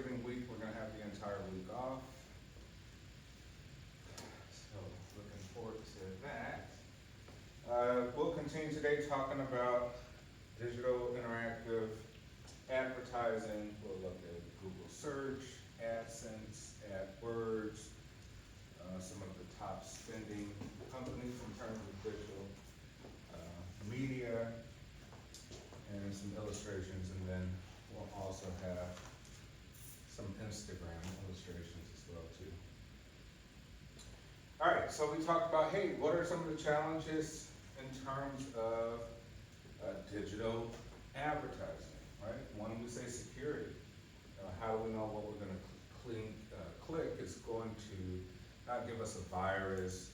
Thanksgiving week, we're gonna have the entire week off. So looking forward to that. We'll continue today talking about digital interactive advertising. We'll look at Google Search, AdSense, AdWords, some of the top spending companies in terms of digital media, and some illustrations, and then we'll also have some Instagram illustrations as well too. All right, so we talked about, hey, what are some of the challenges in terms of digital advertising, right? When we say security, how do we know what we're going to click is going to not give us a virus?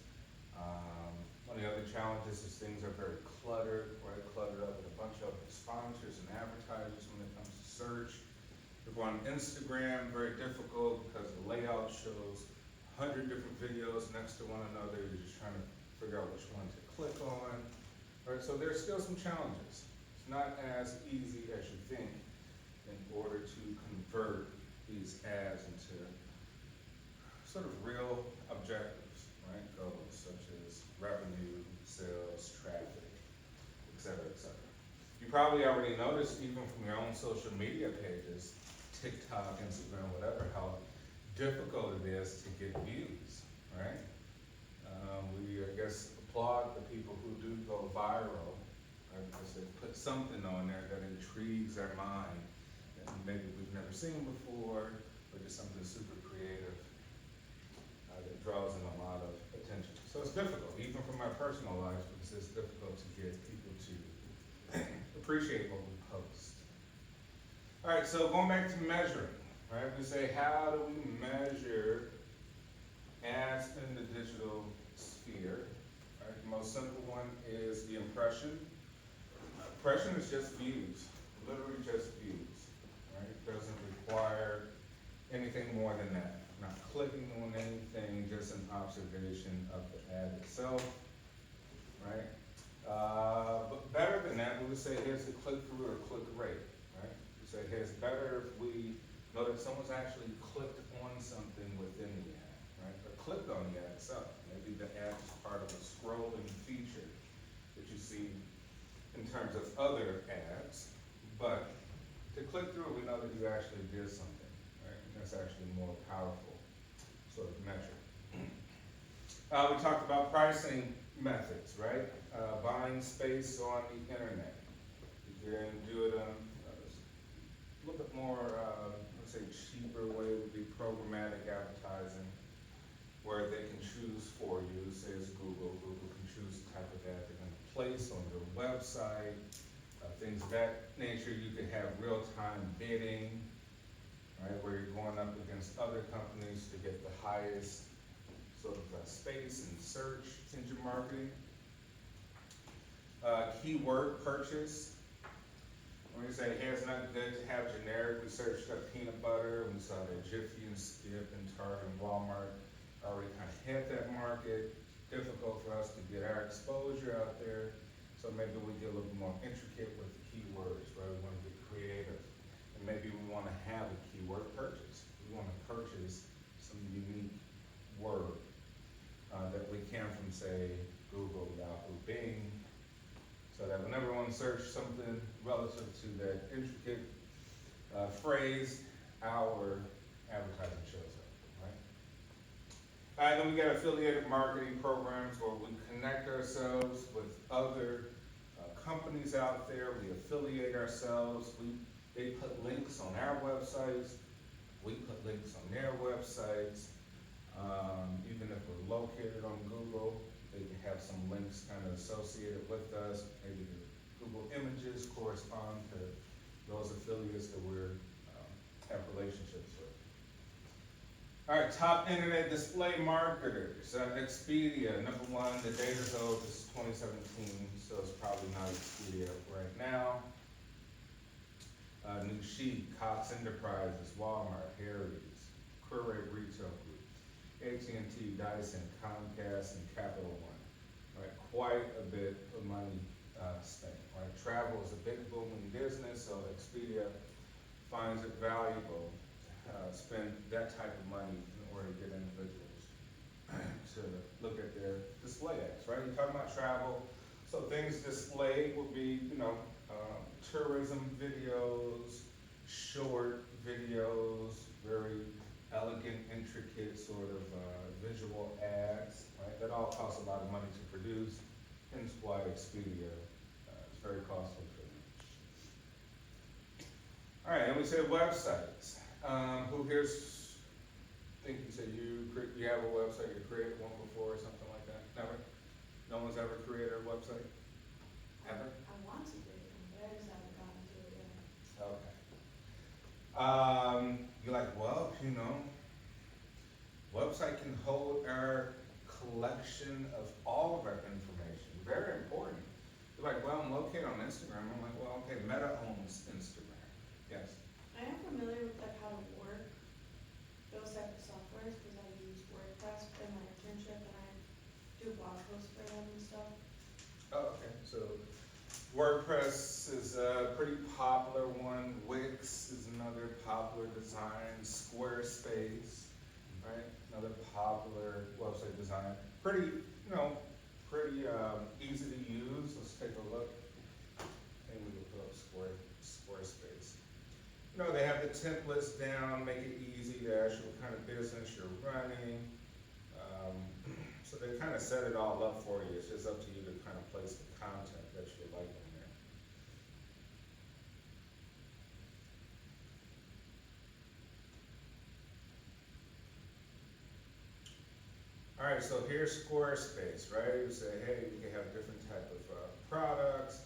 One of the other challenges is things are very cluttered, right? Cluttered up with a bunch of sponsors and advertisers when it comes to search. If we're on Instagram, very difficult because the layout shows 100 different videos next to one another. You're just trying to figure out which one to click on. Right, so there's still some challenges. It's not as easy as you think in order to convert these ads into sort of real objectives, right? Goals such as revenue, sales, traffic, et cetera, et cetera. You probably already noticed, even from your own social media pages, TikTok, Instagram, whatever, how difficult it is to get views, right? We, I guess, applaud the people who do go viral, right? Because they put something on there that intrigues our mind that maybe we've never seen before, or just something super creative that draws in a lot of attention. So it's difficult, even from my personal life, because it's difficult to get people to appreciate what we post. All right, so going back to measuring, right? We say, how do we measure ads in the digital sphere? Right? The most simple one is the impression. Impression is just views, literally just views, right? It doesn't require anything more than that. Not clicking on anything, just an observation of the ad itself, right? But better than that, we would say here's the click-through or click rate, right? We say here's better if we know that someone's actually clicked on something within the ad, right? Or clicked on the ad itself. Maybe the ad is part of a scrolling feature that you see in terms of other ads, but to click through, we know that you actually did something, right? And that's actually more powerful sort of measure. We talked about pricing methods, right? Buying space on the internet. You can do it on a little bit more, let's say, cheaper way would be programmatic advertising, where they can choose for you, say it's Google. Google can choose the type of ad they're going to place on your website, things of that nature. You could have real-time bidding, right, where you're going up against other companies to get the highest sort of space and search engine marketing. Keyword purchase. When we say, hey, it's not good to have generic, we searched up peanut butter, we saw that Jiffy and Skip and Target and Walmart already kind of hit that market. Difficult for us to get our exposure out there, so maybe we get a little bit more intricate with the keywords, right? We want to get creative, and maybe we want to have a keyword purchase. We want to purchase some unique word that we can from, say, Google, Yahoo, Bing, so that whenever we want to search something relative to that intricate phrase, our advertising shows up, right? And then we got affiliated marketing programs where we connect ourselves with other companies out there. We affiliate ourselves. They put links on our websites. We put links on their websites. Even if we're located on Google, they can have some links kind of associated with us. Maybe the Google images correspond to those affiliates that we have relationships with. All right, top internet display marketers. Expedia, number one, the data's old, this is 2017, so it's probably not Expedia right now. New Sheet, Cox Enterprises, Walmart, Harry's, Qurate Retail Group, AT&T, Dyson, Comcast, and Capital One. Right, quite a bit of money spent. Right, travel is a big booming business, so Expedia finds it valuable to spend that type of money in order to get individuals to look at their display ads, right? You're talking about travel, so things displayed will be, tourism videos, short videos, very elegant, intricate sort of visual ads, right? That all costs a lot of money to produce, hence why Expedia is very costly for them. All right, and we said websites. Who here's, I think you said you have a website, you created one before or something like that? Never? No one's ever created a website? Ever? I want to create them, but I just haven't gotten to it yet. Okay. You're like, well, website can hold our collection of all of our information. Very important. You're like, well, I'm located on Instagram. I'm like, well, okay, Meta owns Instagram. Yes. I am familiar with like how to work those type of softwares because I use WordPress in my internship and I do blog posts for them and stuff. Oh, okay. So WordPress is a pretty popular one. Wix is another popular design. Squarespace, right? Another popular website design. Pretty, easy to use. Let's take a look. Maybe we can put up Squarespace. They have the templates down, make it easy to ask you what kind of business you're running. So they kind of set it all up for you. It's just up to you to kind of place the content that you like in there. All right, so here's Squarespace, right? You say, hey, we can have different type of products.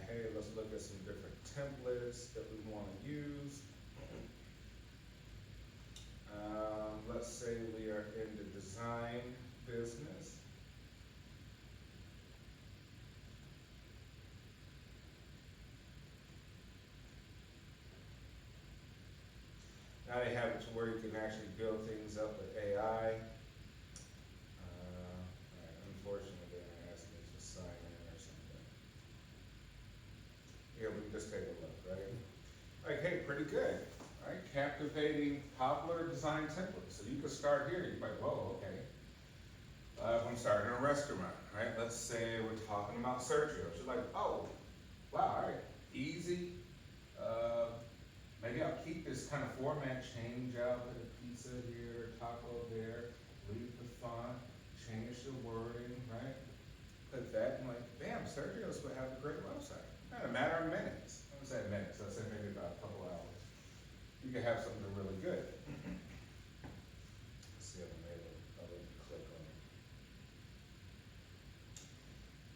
Hey, let's look at some different templates that we want to use. Let's say we are in the design business. Now they have it to where you can actually build things up with AI. Unfortunately, they're asking me to sign in or something. Here, we can just take a look, right? Like, hey, pretty good, right? Captivating, popular design templates. So you can start here. You're like, whoa, okay. I'm starting a restaurant, right? Let's say we're talking about Sergio's. You're like, oh, wow, all right, easy. Maybe I'll keep this kind of format, change out the pizza here, taco there, leave the font, change the wording, right? Click that, and like, bam, Sergio's will have a great website. In a matter of minutes. I wouldn't say minutes, I'd say maybe about a couple hours. You can have something really good. Let's see if I'm able to click on it.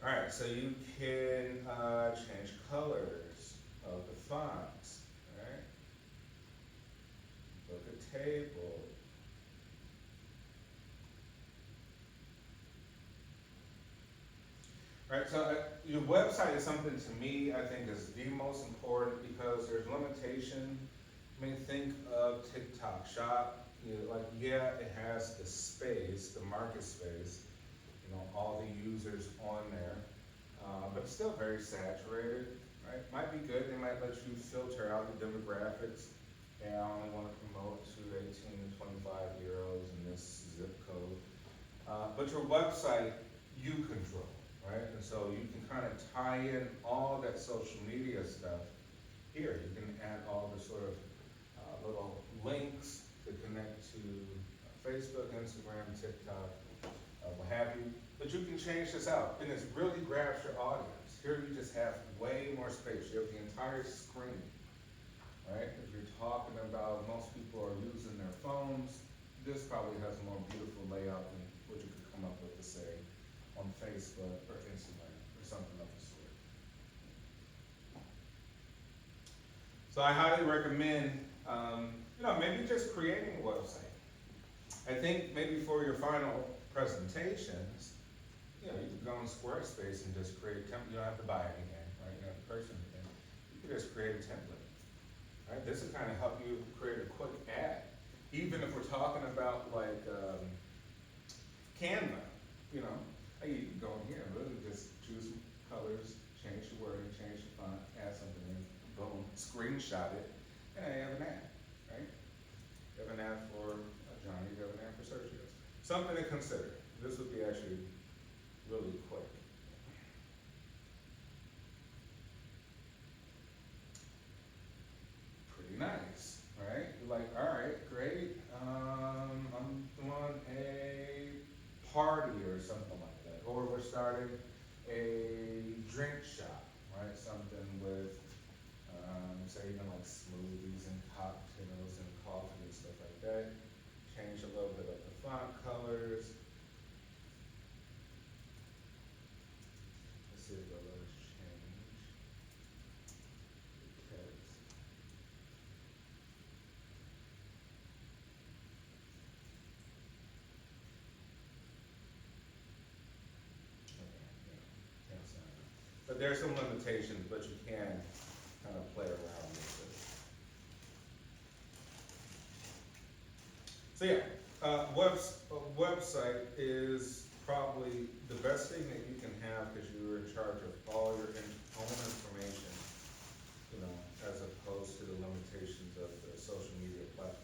All right, so you can change colors of the fonts, right? Book a table. Right, so your website is something to me, I think is the most important because there's limitation. I mean, think of TikTok Shop, it has the space, the market space, all the users on there, but it's still very saturated, right? Might be good, they might let you filter out the demographics. Yeah, I only want to promote to 18 to 25-year-olds in this zip code. But your website, you control, right? And so you can kind of tie in all that social media stuff here. You can add all the sort of little links to connect to Facebook, Instagram, TikTok, what have you. But you can change this out, and it really grabs your audience. Here you just have way more space. You have the entire screen, right? If you're talking about most people are using their phones, this probably has a more beautiful layout than what you could come up with to say on Facebook or Instagram or something of the sort. So I highly recommend, maybe just creating a website. I think maybe for your final presentations, you can go on Squarespace and just create a template. You don't have to buy anything, right? You don't have to purchase anything. You can just create a template, right? This will kind of help you create a quick ad. Even if we're talking about like Canva, you can go in here and really just choose some colors, change the wording, change the font, add something in, boom, screenshot it, and you have an ad, right? something to consider. This would be actually really quick. Pretty nice, right? You're like, all right, great. I'm doing a party or something like that, or we're starting a drink shop, right? Something with, say even like smoothies and cocktails and coffee and stuff like that. Change a little bit of the font colors. Let's see if the letters change. Text. But there's some limitations, but you can kind of play around with it. So yeah, website is probably the best thing that you can have because you're in charge of all your own information, you know, as opposed to the limitations of the social media platforms.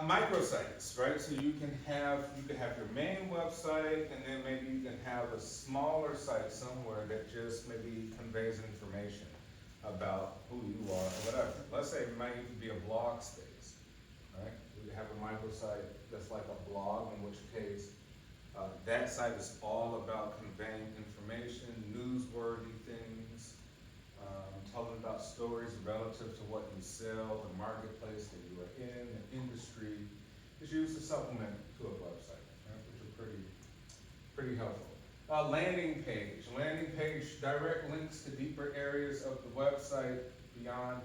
Microsites, right? So you can have your main website, and then maybe you can have a smaller site somewhere that just maybe conveys information about who you are or whatever. Let's say it might even be a blog space, right? We have a microsite that's like a blog, in which case that site is all about conveying information, newsworthy things, telling about stories relative to what you sell, the marketplace that you are in, the industry. It's used to supplement to a website, right, which are pretty helpful. Landing page, direct links to deeper areas of the website beyond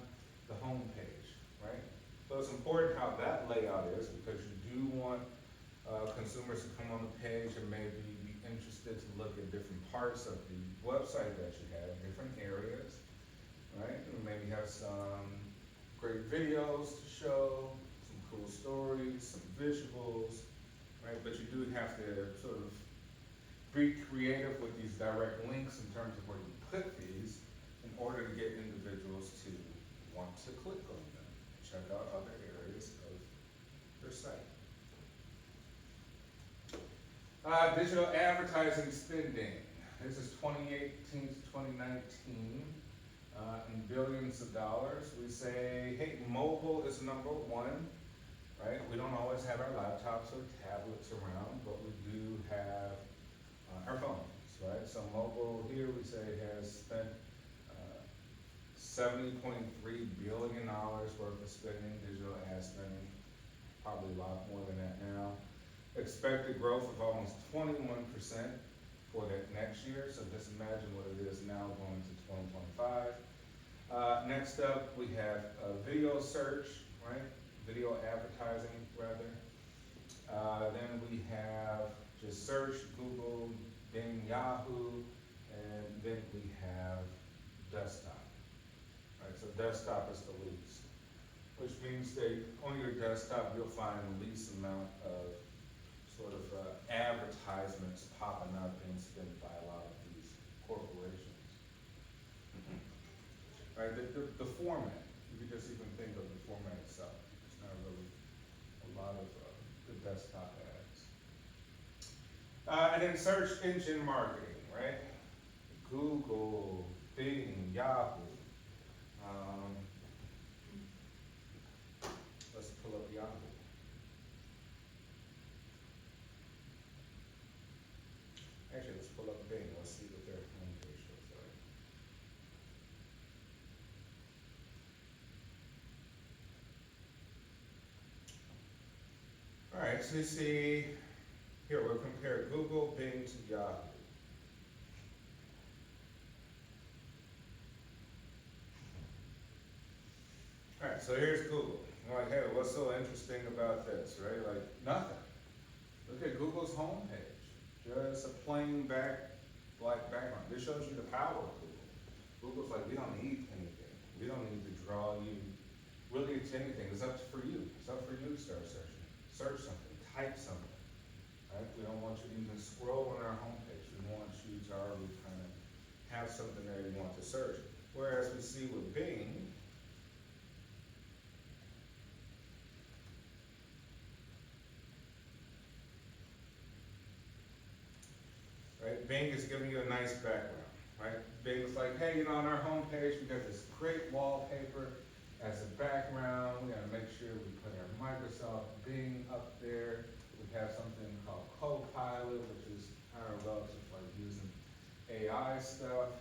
the home page, right? So it's important how that layout is because you do want consumers to come on the page and maybe be interested to look at different parts of the website that you have, different areas, right? And maybe have some great videos to show, some cool stories, some visuals, right? But you do have to sort of be creative with these direct links in terms of where you put these in order to get individuals to want to click on them, check out other areas of your site. Digital advertising spending. This is 2018 to 2019 in billions of dollars. We say, hey, mobile is number one, right? We don't always have our laptops or tablets around, but we do have our phones, right? So mobile here we say has spent $70.3 billion worth of spending, digital ad spending, probably a lot more than that now. Expected growth of almost 21% for that next year, so just imagine what it is now going to 2025. Next up, we have video search, right? Video advertising, rather. Then we have just search, Google, Bing, Yahoo, and then we have desktop, right? So desktop is the least, which means that on your desktop, you'll find the least amount of sort of advertisements popping up and spent by a lot of these corporations. Right, the format, you could just even think of the format itself. It's not really a lot of the desktop ads. And then search engine marketing, right? Google, Bing, Yahoo. Let's pull up Yahoo. Actually, let's pull up Bing. Let's see what their homepage looks like. All right, so you see, here we'll compare Google, Bing to Yahoo. All right, so here's Google. I'm like, hey, what's so interesting about this, right? Like, nothing. Look at Google's homepage. Just a plain black background. This shows you the power of Google. Google's like, we don't need anything. We don't need to draw you really to anything. It's up for you. It's up for you to start searching. Search something, type something, right? We don't want you to even scroll on our homepage. We want you to already kind of have something there you want to search. Whereas we see with Bing, Bing is giving you a nice background, right? Bing is like, hey, on our homepage, we got this great wallpaper as a background. We gotta make sure we put our Microsoft Bing up there. We have something called Copilot, which is relative to like using AI stuff.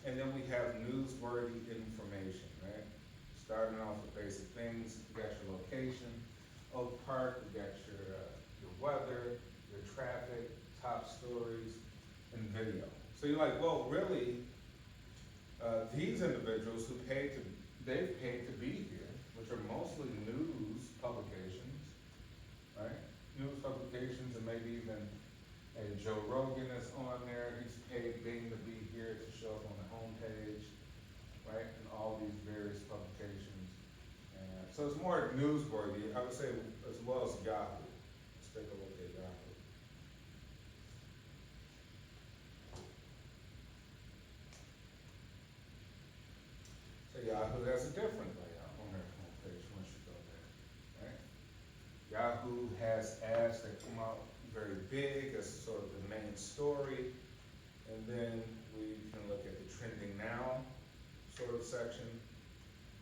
And then we have newsworthy information, right? Starting off with basic things. You got your location, Oak Park. You got your weather, your traffic, top stories, and video. So you're like, well, really, these individuals they've paid to be here, which are mostly news publications, right? News publications, and maybe even Joe Rogan is on there. He's paid Bing to be here to show up on the homepage, right? And all these various publications. And so it's more newsworthy, I would say, as well as Yahoo. Let's take a look at Yahoo. So Yahoo has a different layout on their homepage once you go there, right? Yahoo has ads that come out very big as sort of the main story, and then we can look at the trending now sort of section,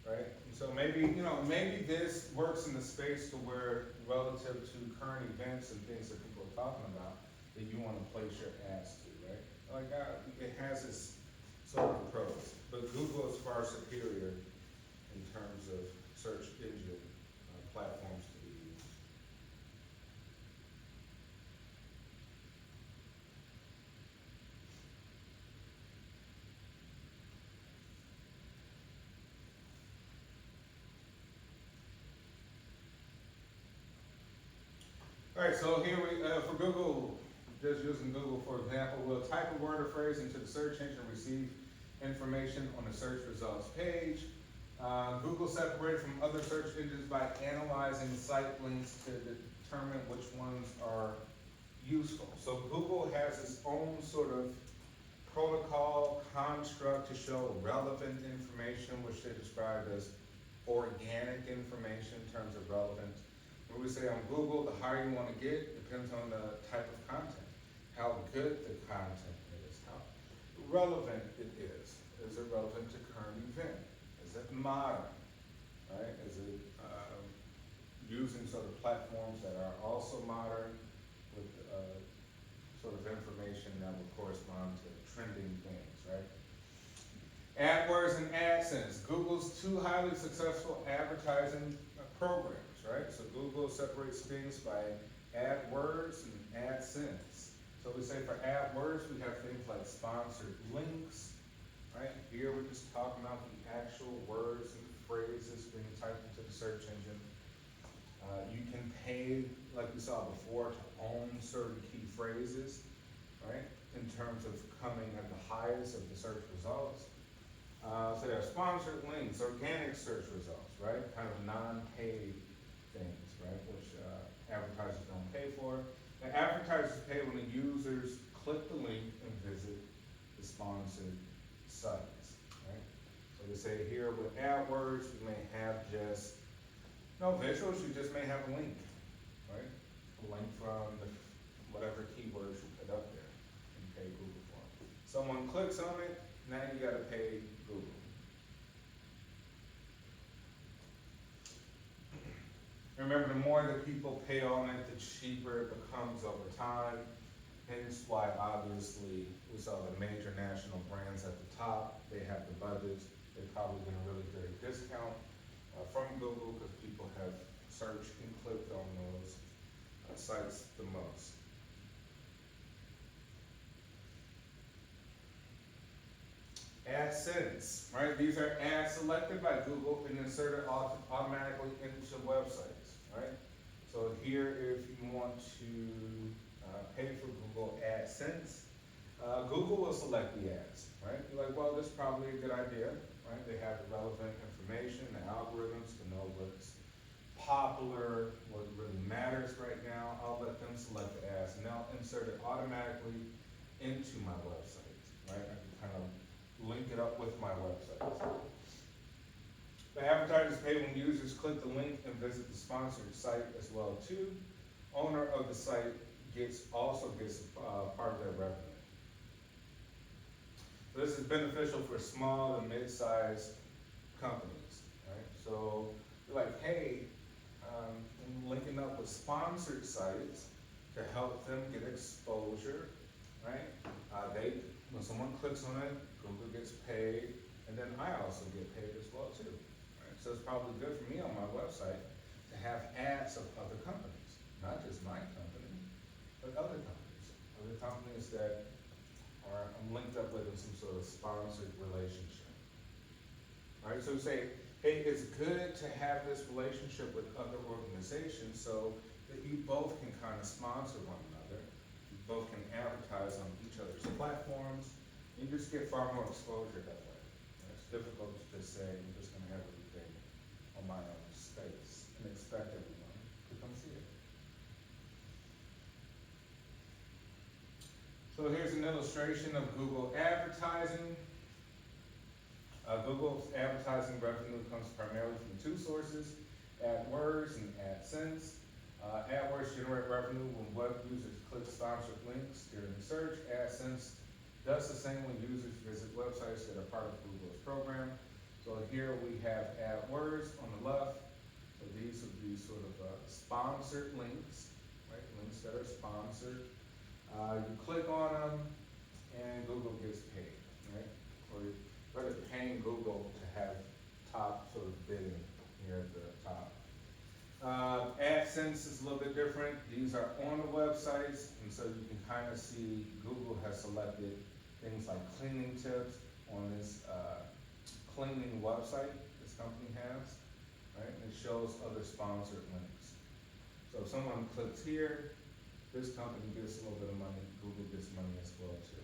right? And so maybe this works in the space to where relative to current events and things that people are talking about, that you want to place your ads to, right? Like it has its sort of pros, but Google is far superior in terms of search engine platforms to be used. All right, so here for Google, just using Google for example, we'll type a word or phrase into the search engine and receive information on the search results page. Google separated from other search engines by analyzing site links to determine which ones are useful. So Google has its own sort of protocol construct to show relevant information, which they describe as organic information in terms of relevance. When we say on Google, the higher you want to get depends on the type of content, how good the content is, how relevant it is. Is it relevant to current event? Is it modern, right? Is it using sort of platforms that are also modern with sort of information that will correspond to trending things, right? AdWords and AdSense, Google's two highly successful advertising programs, right? So Google separates things by AdWords and AdSense. So we say for AdWords, we have things like sponsored links, right? Here we're just talking about the actual words and phrases being typed into the search engine. You can pay, like we saw before, to own certain key phrases, right? In terms of coming at the highest of the search results. So there are sponsored links, organic search results, right? Kind of non-paid things, right? Which advertisers don't pay for. The advertisers pay when the users click the link and visit the sponsored sites, right? So they say here with AdWords, you may have just no visuals, you just may have a link, right? A link from whatever keywords you put up there and pay Google for. Someone clicks on it, now you gotta pay Google. Remember, the more that people pay on it, the cheaper it becomes over time. Hence why obviously we saw the major national brands at the top, they have the budgets, they're probably get a really good discount from Google because people have searched and clicked on those sites the most. AdSense, right? These are ads selected by Google and inserted automatically into websites, right? So here, if you want to pay for Google AdSense, Google will select the ads, right? You're like, well, this is probably a good idea, right? They have the relevant information, the algorithms to know what's popular, what really matters right now. I'll let them select the ads, and they'll insert it automatically into my website, right? I can kind of link it up with my website. The advertisers pay when users click the link and visit the sponsored site as well too. Owner of the site also gets part of their revenue. This is beneficial for small and mid-sized companies, right? So, you're like, hey, I'm linking up with sponsored sites to help them get exposure, right? When someone clicks on it, Google gets paid, and then I also get paid as well too, right? So it's probably good for me on my website to have ads of other companies, not just my company, but other companies that I'm linked up with in some sort of sponsored relationship. Right, so we say, hey, it's good to have this relationship with other organizations so that you both can kind of sponsor one another. You both can advertise on each other's platforms. You just get far more exposure that way. It's difficult to just say, I'm just gonna have everything on my own space and expect everyone to come see it. So here's an illustration of Google advertising. Google's advertising revenue comes primarily from two sources, AdWords and AdSense. AdWords generate revenue when web users click sponsored links during search. AdSense does the same when users visit websites that are part of Google's program. So here we have AdWords on the left. So these would be sort of sponsored links, right? Links that are sponsored. You click on them and Google gets paid, right? Or rather paying Google to have top sort of bidding here at the top. AdSense is a little bit different. These are on the websites, and so you can kind of see Google has selected things like cleaning tips on this cleaning website this company has, right? And it shows other sponsored links. So if someone clicks here, this company gets a little bit of money, Google gets money as well too.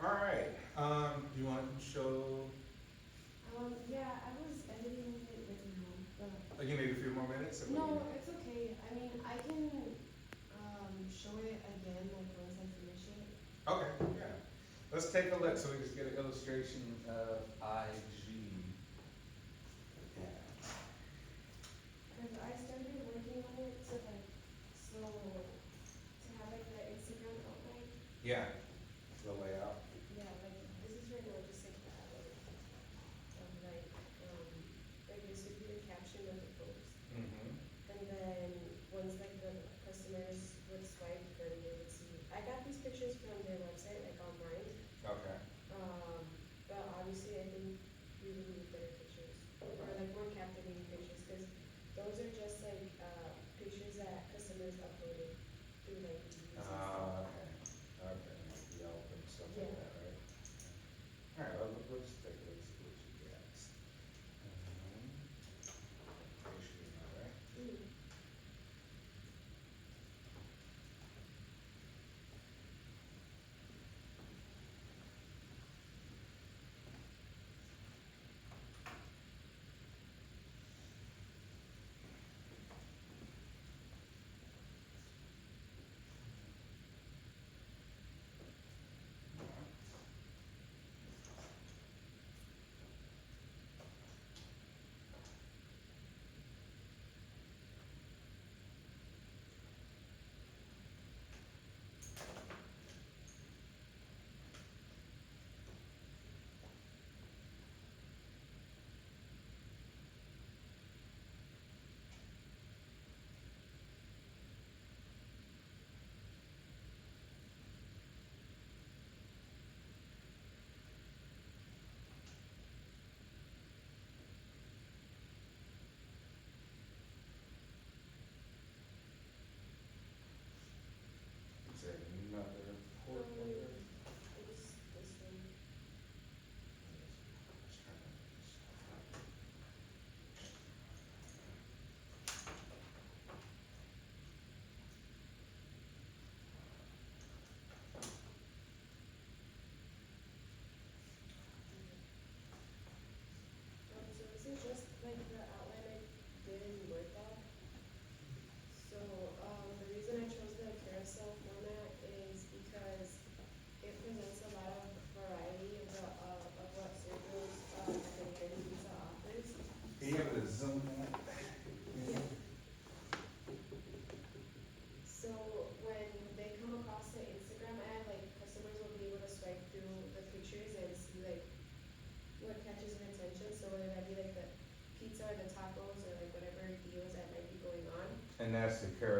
All right, do you want to show, Yeah, I was editing it right now, but. you need a few more minutes? Or what do you No, need? it's okay. I mean, I can, show it again, like, once I finish it. Okay, yeah. Let's take a look so we just get an illustration of IG. Yeah. Cause I started working on it to like, so, to have like the Instagram outline. Yeah, the layout. Yeah, like, this is right now just like the outline of like this would be the caption of the post. Mm-hmm. And then, once like the customers would swipe, then they would see, I got these pictures from their website, like online. Okay. But obviously, I think we would need better pictures, or like more captivating pictures, because those are just like, pictures that customers uploaded through like reviews and stuff. Okay, okay, like Yelp and stuff like Yeah. that, right? All right, let's just take a look, see what you get. Make sure you know, right? Mm.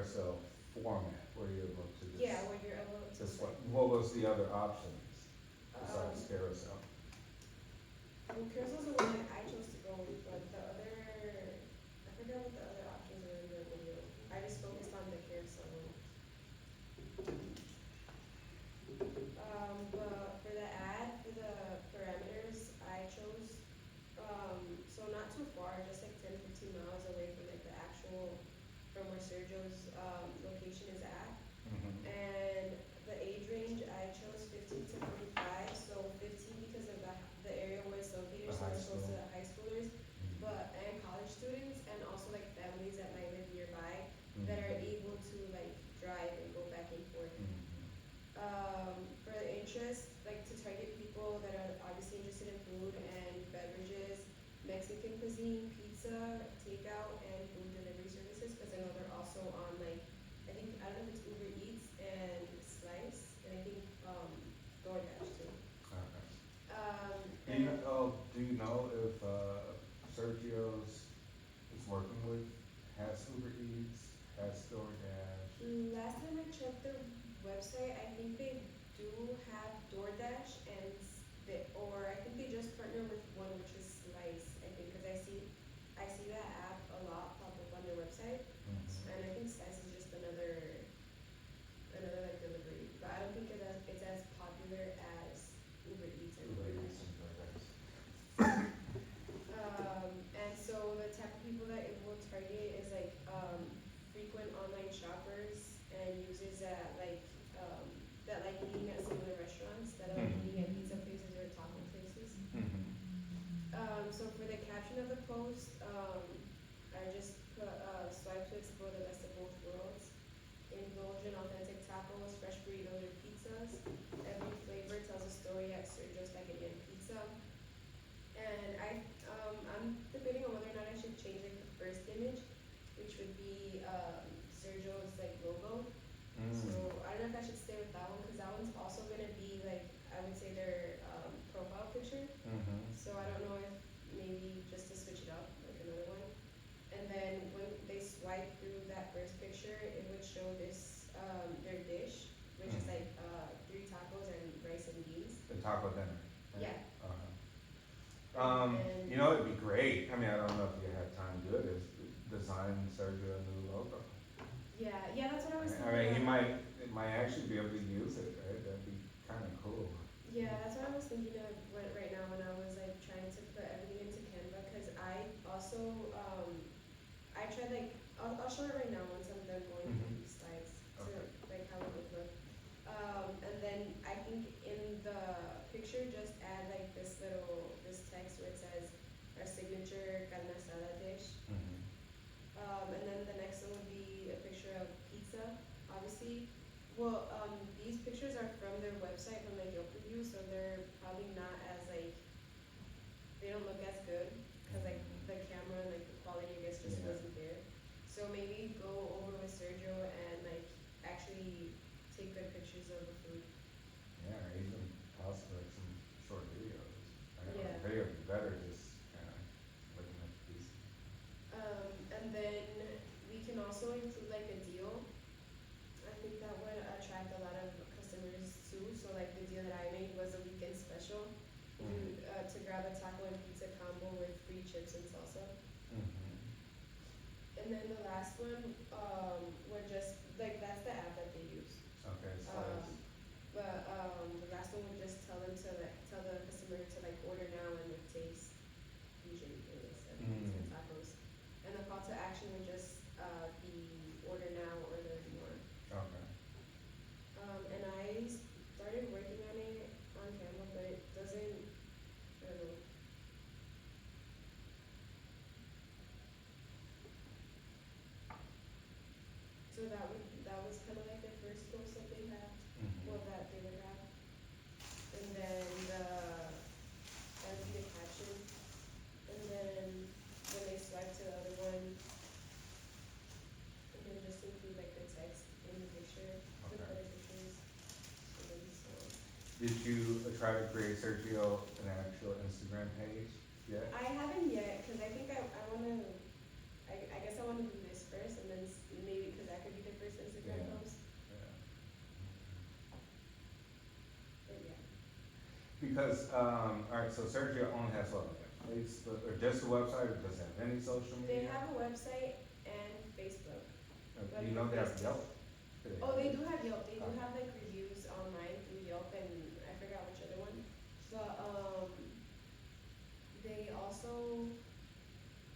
carousel format where you're able to just. Yeah, where you're able to. Just what was the other options besides Um, carousel? Well, carousel's the one that I chose to go with, but the other, I forgot what the other options were in the video. I just focused on the carousel one. But for the ad, for the parameters, I chose, so not too far, just like 10-15 miles away from like the actual, from where Sergio's, location is at. Mhm. And the age range, I chose 15 to 45, so 15 because of the area where it's located, The so high it's close to school. the high schoolers, and college students, and also like families that might live nearby, that are able to like drive and go back and forth. For the interest, like to target people that are obviously interested in food and beverages, Mexican cuisine, pizza, takeout, and food delivery services, because I know they're also on like, I think, I don't know if it's Uber Eats and Slice, and I think, DoorDash too. Okay. And Do you know if, Sergio's is working with, has Uber Eats, has DoorDash? last time I checked their website, I think they do have DoorDash and or I think they just partner with one which is Slice, I think, cause I see that app a lot pop up on their website, and I think Slice is just another like delivery, but I don't think it's as popular as Uber Eats and Uber DoorDash. Eats and DoorDash. And so the type of people that it will target is like, frequent online shoppers and users that like eating at similar restaurants, that like eating at pizza places or taco places. So for the caption of the post, I just put, swipe to explore the best of both worlds. Indulge in authentic tacos, fresh burritos, or pizzas. Every flavor tells a story at Sergio's Taqueria and Pizza. And I'm debating on whether or not I should change like the first image, which would be, Sergio's like logo. So I don't know if I should stay with that one, cause that one's also gonna be like, I would say their, profile picture. So I don't know if maybe just to switch it up, like another one. And then when they swipe through that first picture, it would show this, their dish, which is like, 3 tacos and rice and beans. The taco dinner. right? Yeah. And- You know, it'd be great, I mean, I don't know if you have time to do it, is design Sergio a new logo. Yeah, that's what I was I thinking. mean, it might actually be able to use it, right, that'd be kinda cool. Yeah, that's what I was thinking of right now when I was like trying to put everything into Canva, cause I also, I tried like, I'll show it right now once I'm done going through these slides, to Okay. like how it would look. And then I think in the picture, just add like this text where it says, our signature carne asada dish. And then the next one would be a picture of pizza, obviously. Well, these pictures are from their website, from like Yelp reviews, so they're probably not as like, they don't look as good, cause like the camera and like the quality, I guess, just Yeah. wasn't there. So maybe go over with Sergio and like actually take good pictures of the food. Yeah, or even possibly like some short videos, right, or Yeah. video would be better, just kinda looking at the piece. And then we can also include like a deal. I think that would attract a lot of customers too, so like the deal that I made was a weekend special. To grab a taco and pizza combo with free chips and salsa. And then the last one, would just, like, that's the app that they use. Okay, Um, slice. But, the last one would just tell them to like, tell the customer to like order now and it takes fusion, I guess, and pizza and tacos. And the call to action would just, be order now or learn more. Okay. And I started working on it on Canva, but it doesn't, I don't know. So that was kind of like the first post that they had, well, that they would have. And then that would be the caption. And then when they swipe to the other one, and then just include like the text in the picture, with Okay. other pictures. And then so, Did you try to create Sergio an actual Instagram page yet? I haven't yet, cause I think I wanna, I guess I wanna do this first, and then maybe, cause that could be the first Because, alright, so Sergio only has what, like a Facebook, or just a website, or does it have any social They media? have a website and Facebook. Do you know they have Yelp? Do Oh, have they Yelp? do have Yelp, they do Okay. have like reviews online through Yelp and I forgot which other one. But, they also,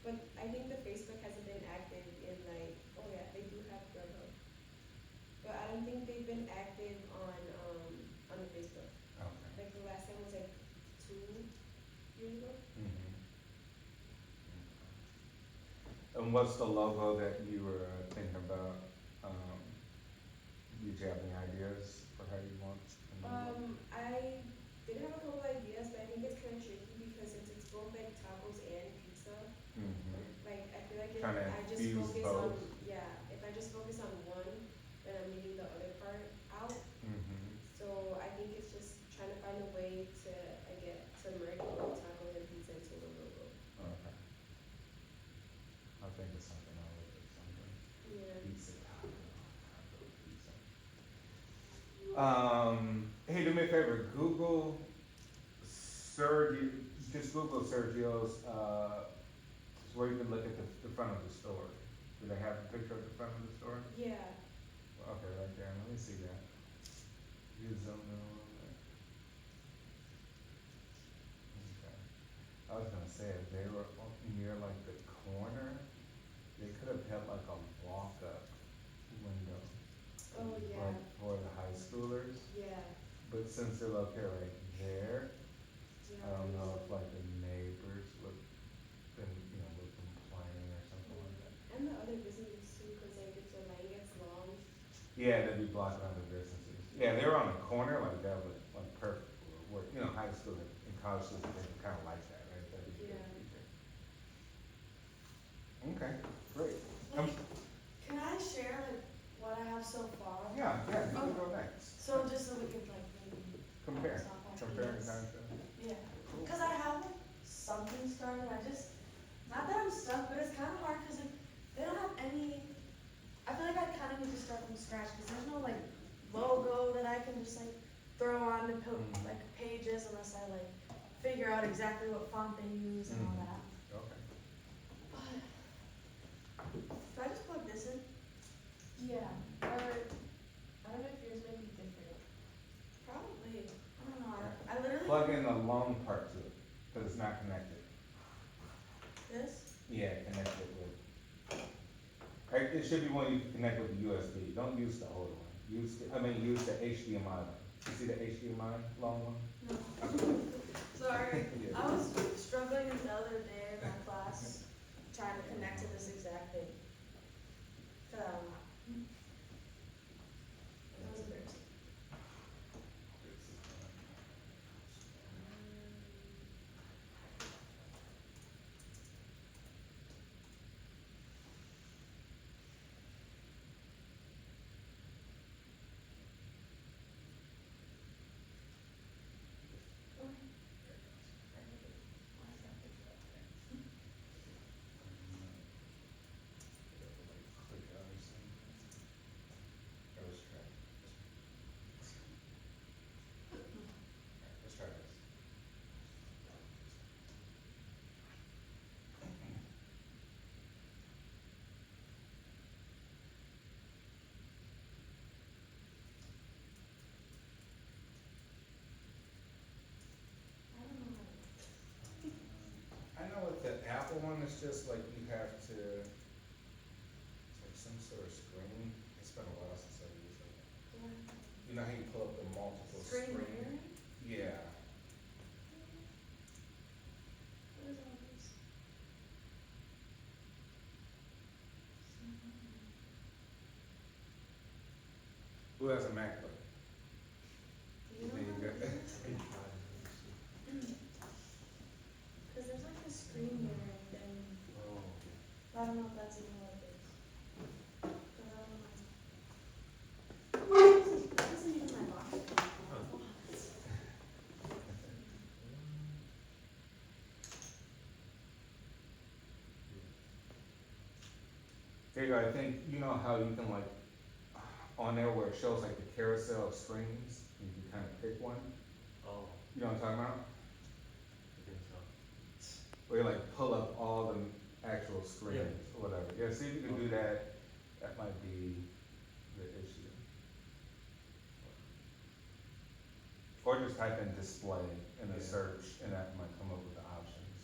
but I think the Facebook hasn't been active in like, oh yeah, they do have Grubhub. But I don't think they've been active on the Facebook. Okay. Like the last time was like 2 years ago. Mhm. And what's the logo that you were thinking about? Did you have any ideas for how you want? the logo? I did have a couple ideas, but I think it's kind of tricky because since it's both like tacos and pizza, Mhm. like I feel like if Trying to I just fuse focus both. on, yeah, if I just focus on one, then I'm leaving the other part out. Mhm. So I think it's just trying to find a way to, I get, to merge both tacos and pizza into one logo. Okay. I'll think of something, I'll look at something. Yeah. Pizza taco, taco pizza. Hey, do me a favor, Google Sergio, just Google Sergio's, where you can look at the front of the store. Do they have a picture of the front of the store? Yeah. Okay, right there, let me see that. You zoom in a little bit. Okay. I was gonna say, if they were near like the corner, they could have had like a walk-up window. Oh, yeah. Like for the high schoolers, Yeah. but since they're located right there, Yeah. I don't know if like the neighbors would, then, would complain or something like that. And the other businesses too, cause like if the line gets long, Yeah, they'd be blocking other businesses. Yeah, they were on the corner, like that would, like perfect for, work. High school and college students, they kinda like that, right? That'd be a good Yeah. feature. Okay, great. Like, can I share like what I have so far? Yeah, you can go next. So just so we could like maybe Compare, bounce off compare and ideas. contrast. Yeah, cause I have like something started, not that I'm stuck, but it's kinda hard, cause like, they don't have any, I feel like I kinda need to start from scratch, cause there's no like logo that I can just like throw on the Mhm. like pages unless I like figure out exactly what font they use and all Mhm. that. Okay. Do I just plug this in? yeah, or, I don't know if yours might be different. Probably, I don't know, I literally. Plug in the long part to it, cause it's not connected. This? Yeah, connect it with. It should be one you can connect with the USB. Don't use the older one. Use the HDMI one. You see the HDMI long one? No. Sorry, Yeah. I was struggling the other day in my class, trying to connect to this exact thing. It was embarrassing. Click out or something. Or let's try. Let's try this. I don't know how to. I know with the Apple one, it's just like you have to, it's like some sort of screen. It's been a while since I used it. You know how you pull up the multiple Screen screen? mirroring? Yeah. What is all this? Who has a MacBook? Do you know There you how go. to do this? Cause there's like a screen mirroring thing, Oh. but I don't know if that's even what it is. Cause I don't know. This isn't even my box. There you go, I think, you know how you can like, on there where it shows like the carousel of screens, you can kind of pick one? Oh, You know what I'm talking about? I think so. Where you like pull up all the actual screens or whatever. Yeah, see if you can do that. That might be the issue. Or just type in display in the Yeah. search and that might come up with the options.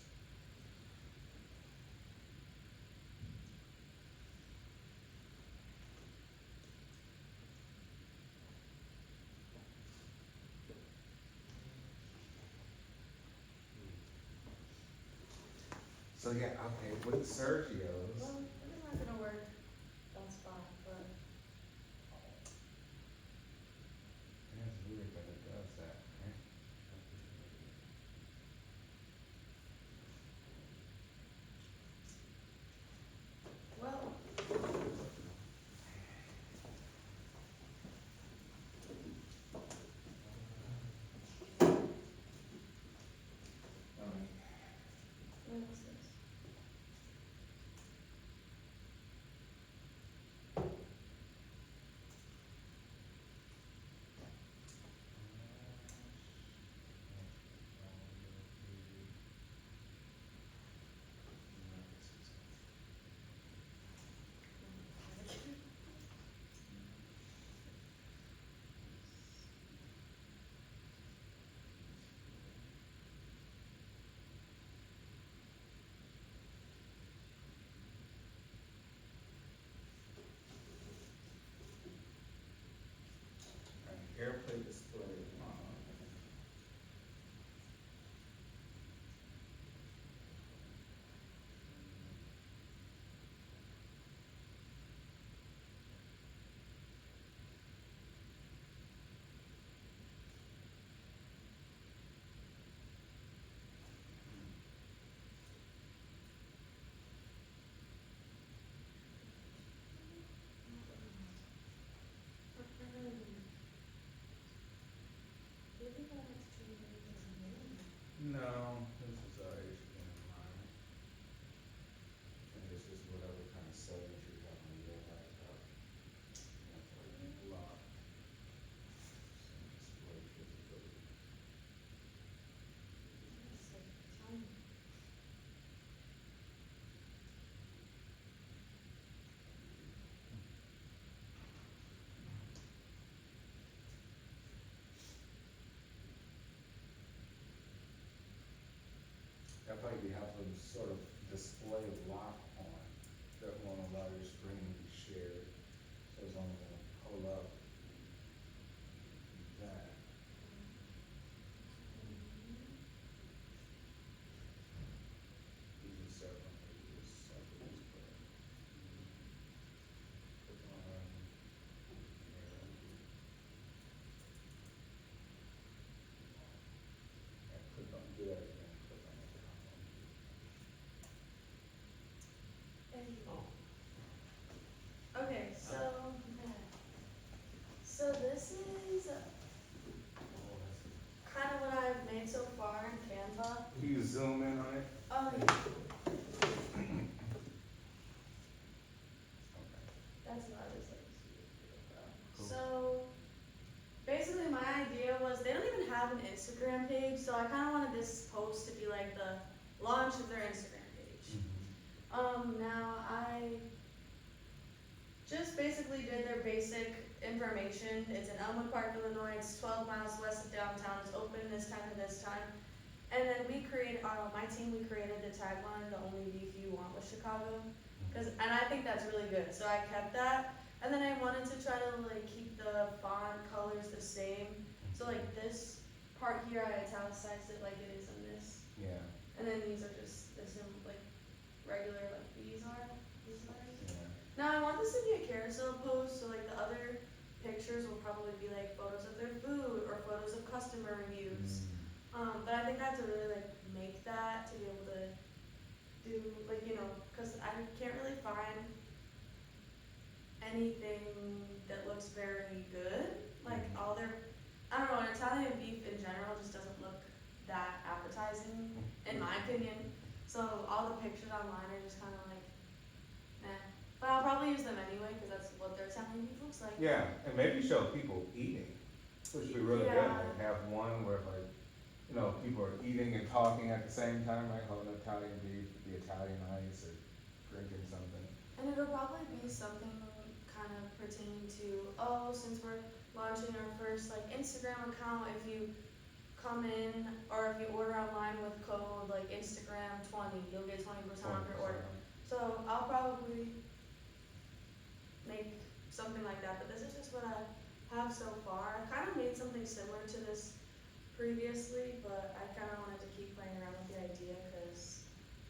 So yeah, okay, with Sergio's, Well, it's not gonna work that spot, but that's weird that it does that, okay? well, Alright. what is this? Alright, AirPlay display on. Maybe that has to change everything. No, this is HTML line. And this is whatever kind of settings you have on your laptop. That's why you block some display visibility. It's like tiny. That might be have some sort of display lock on that won't allow your screen to be shared. So it's only gonna pull up that. You can set one for this separate display. Click on here. And click on, do that again, click on the top one. And Oh. okay, so this is Oh, that's. kind of what I've made so far in Canva. Can you zoom in on it? Yeah, Okay. that's what I was like. Cool. So basically, my idea was they don't even have an Instagram page, so I kind of wanted this post to be like the launch of their Instagram page. Now I just basically did their basic information. It's in Elmwood Park, Illinois. It's 12 miles west of downtown. It's open this time to this time. And then we created, my team, we created the tagline, "The only beef you want was Chicago." And I think that's really good. So I kept that. And then I wanted to try to like keep the font colors the same. So like this part here, I italicized it like it is in this. Yeah, And then these are just the same, like regular, like these letters. yeah. Now I want this to be a carousel post, so like the other pictures will probably be like photos of their food or photos of customer reviews. But I think I have to really like make that to be able to do like, cause I can't really find anything that looks very good. Like all their, I don't know, an Italian beef in general just doesn't look that appetizing, in my opinion. So all the pictures online are just kinda like, eh. But I'll probably use them anyway, cause that's what their Italian beef looks like. Yeah, and maybe show people eating, which would be really good, Yeah. like have one where like, talking at the same time, like holding Italian beef, the Italian ice, or drinking something. And it'll probably be something kind of pertaining to, oh, since we're launching our first like Instagram account, if you come in or if you order online with code like Instagram 20, you'll get 20% off your order. So I'll probably make something like that, but this is just what I have so far. I kind of made something similar to this previously, but I kind of wanted to keep playing around with the idea because,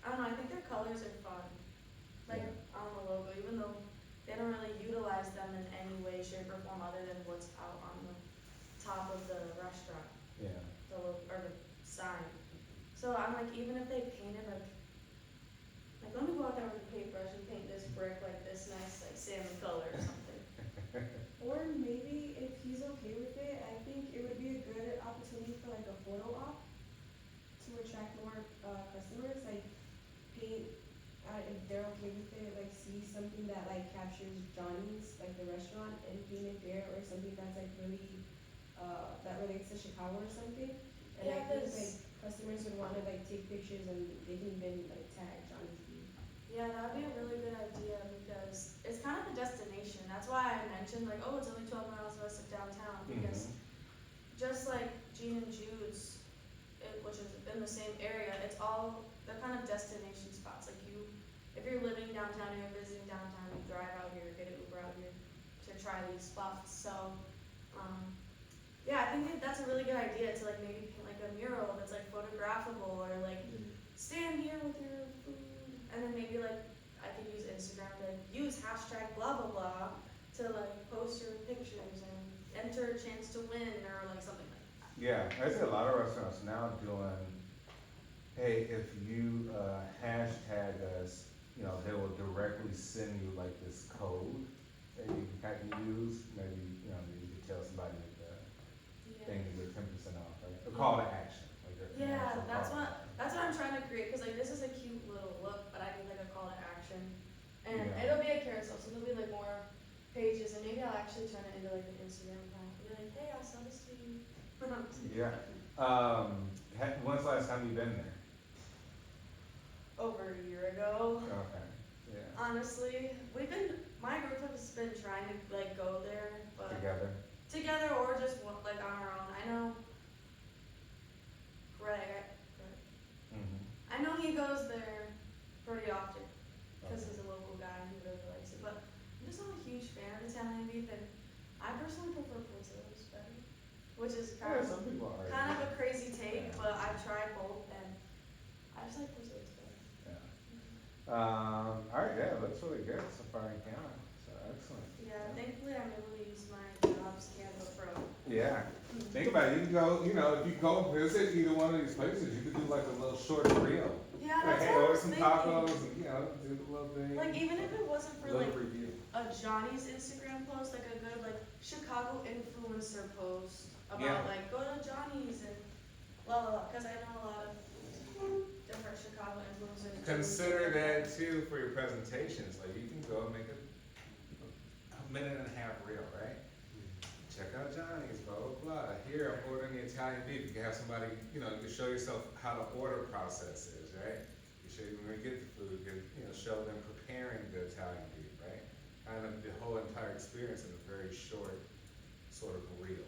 I don't know, I think their colors are fun. Like on the logo, even though they don't really utilize them in any way, shape, or form other than what's out on the top of the restaurant, Yeah. the or the sign. So I'm like, even if they painted like let me go out there with a paintbrush and paint this brick like this nice like salmon color or something. Or maybe if he's okay with it, I think it would be a good opportunity for like a photo op to attract more customers, like paint, if they're okay with it, like see something that like captures Johnny's, like the restaurant, and paint it there, or something that's like really, that relates to Chicago or something. And I Yeah, think this- like customers would wanna like take pictures and they can even like tag Johnny's Beef. Yeah, that'd be a really good idea because it's kind of a destination. That's why I mentioned like, oh, it's only 12 miles west of downtown because just like Gene and Jude's, which is in the same area, it's all, they're kind of destination spots. Like if you're living downtown or you're visiting downtown, you drive out here, get an Uber out here to try these spots. So, yeah, I think that's a really good idea to like maybe paint like a mural that's like photographable or like stand here with your food, and then maybe like I could use Instagram to use hashtag blah blah blah to like post your pictures and enter a chance to win or like something like that. Yeah, I see a lot of restaurants now doing, hey, if you hashtag us, you know, they will directly send you like this code that you can use. Maybe, you know, you could tell somebody at the thing to get 10% off, right? A call to action. Like a Yeah, actual that's call to what action. that's what I'm trying to create because like this is a cute little look, but I need like a call to action, and Yeah. it'll be a carousel, so there'll be like more pages, and maybe I'll actually turn it into like an Instagram account. Be like, hey, I'll sell this to you. Yeah. When's the last time you've been there? Over a year ago. Okay, yeah. Honestly, my group has been trying to like go there, but Together? or just like on our own. I know Greg, I know he goes there pretty often because he's a local guy and he really likes it. But I'm just not a huge fan of Italian beef, and I personally prefer Portillo's better, which is Yeah, some people are. kind of a crazy take, Yeah. but I've tried both and I just like Portillo's better. Yeah. Alright, yeah, looks really good so far in camera, so excellent. Yeah, thankfully I'm able to use my job's Canva Pro. Yeah, think about it, you can go, you know, if you go visit either one of these places, you could do like a little short reel. Yeah, Like, that's hey, what I order was some thinking. tacos and, you know, do the little thing. Like even if it wasn't for Little like review. a Johnny's Instagram post, like a good like Chicago influencer post about Yeah. like go to Johnny's and blah blah blah, cause I know a lot of different Chicago influencers. do Consider that. that too for your presentations, like you can go and make a minute and a half reel, right? Check out Johnny's, blah, blah, blah. Here, I'm ordering the Italian beef. You can have somebody, you know, you can show yourself how the order process is, right? You show you when you get the food, you can, you know, show them preparing the Italian beef, right? Kind of the whole entire experience in a very short sort of reel.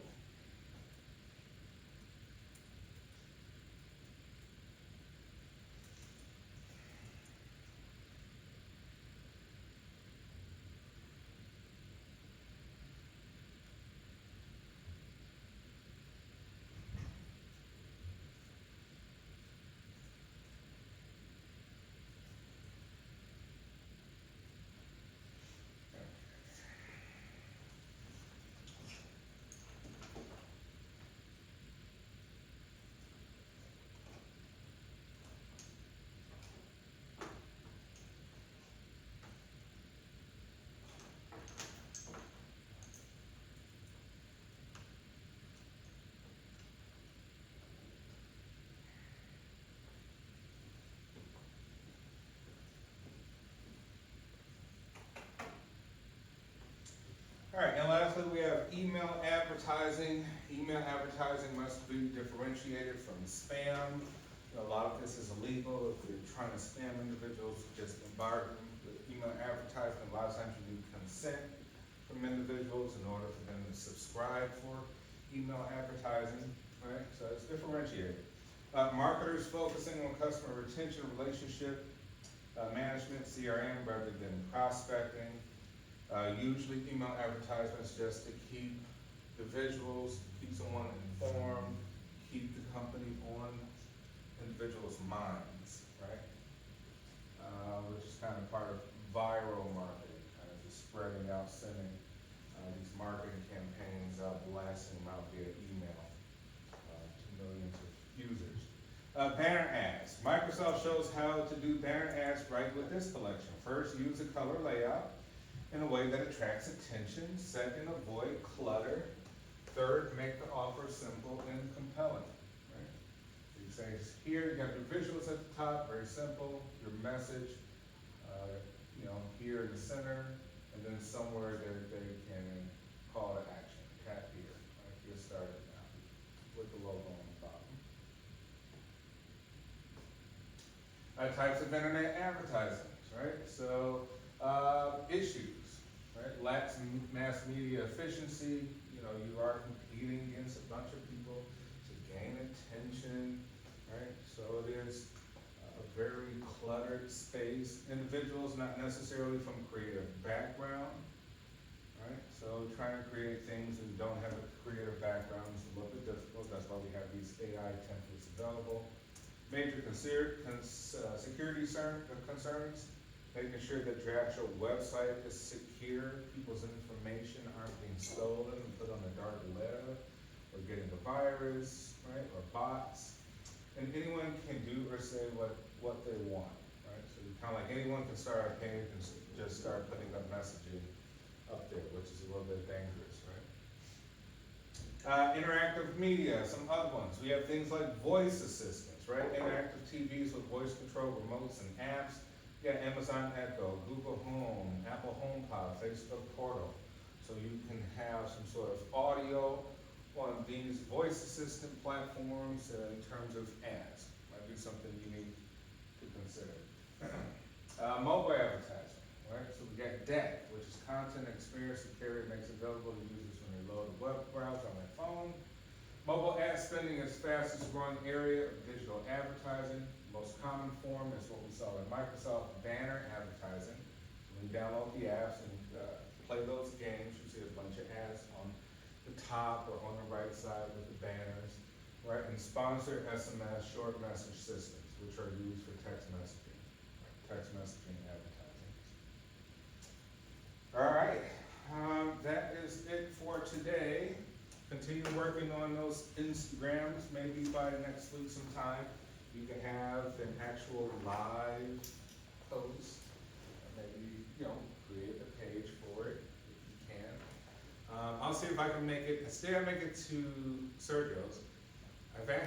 All right, and lastly, we have email advertising. Email advertising must be differentiated from spam. A lot of this is illegal. If you're trying to spam individuals, just embark with email advertisement. A lot of times you need consent from individuals in order for them to subscribe for email advertising, right? So it's differentiated. Marketers focusing on customer retention, relationship management, CRM, rather than prospecting. Usually email advertisements just to keep individuals, keep someone informed, keep the company on individuals' minds, right? Which is kind of part of viral marketing, kind of just spreading out, sending these marketing campaigns out, blasting them out via email to millions of users. Banner ads. Microsoft shows how to do banner ads right with this collection. First, use a color layout in a way that attracts attention. Second, avoid clutter. Third, make the offer simple and compelling. Right? So you say here, you have your visuals at the top, very simple. Your message, here in the center, and then somewhere that they can call to action. Tap here. Right? Get started now with the logo on the bottom. Types of internet advertisements, right? So issues, right? Lacks mass media efficiency. You are competing against a bunch of people to gain attention, right? So it is a very cluttered space. Individuals not necessarily from creative background, right? So trying to create things and don't have a creative background is a little bit difficult. That's why we have these AI templates available. Major security concerns, making sure that your actual website is secure, people's information aren't being stolen and put on the dark web, or getting a virus, right, or bots. And anyone can do or say what they want, right? So kind of like anyone can start a page and just start putting up messaging up there, which is a little bit dangerous, right? Interactive media, some other ones. We have things like voice assistants, right? Interactive TVs with voice control, remotes, and apps. You got Amazon Echo, Google Home, Apple HomePod, Facebook Portal. So you can have some sort of audio on these voice assistant platforms in terms of ads. Might be something you need to consider. Mobile advertising, right? So we got DEC, which is content experience the carrier makes available to users when they load a web browser on their phone. Mobile ad spending is fastest growing area of digital advertising. Most common form is what we saw in Microsoft, banner advertising. So when you download the apps and play those games, you see a bunch of ads on the top or on the right side with the banners, right? And sponsored SMS short message systems, which are used for text messaging advertising. All right, that is it for today. Continue working on those Instagrams, maybe by next week sometime. You can have an actual live post, maybe, create a page for it if you can. I'll see if I can make it to Sergio's. I think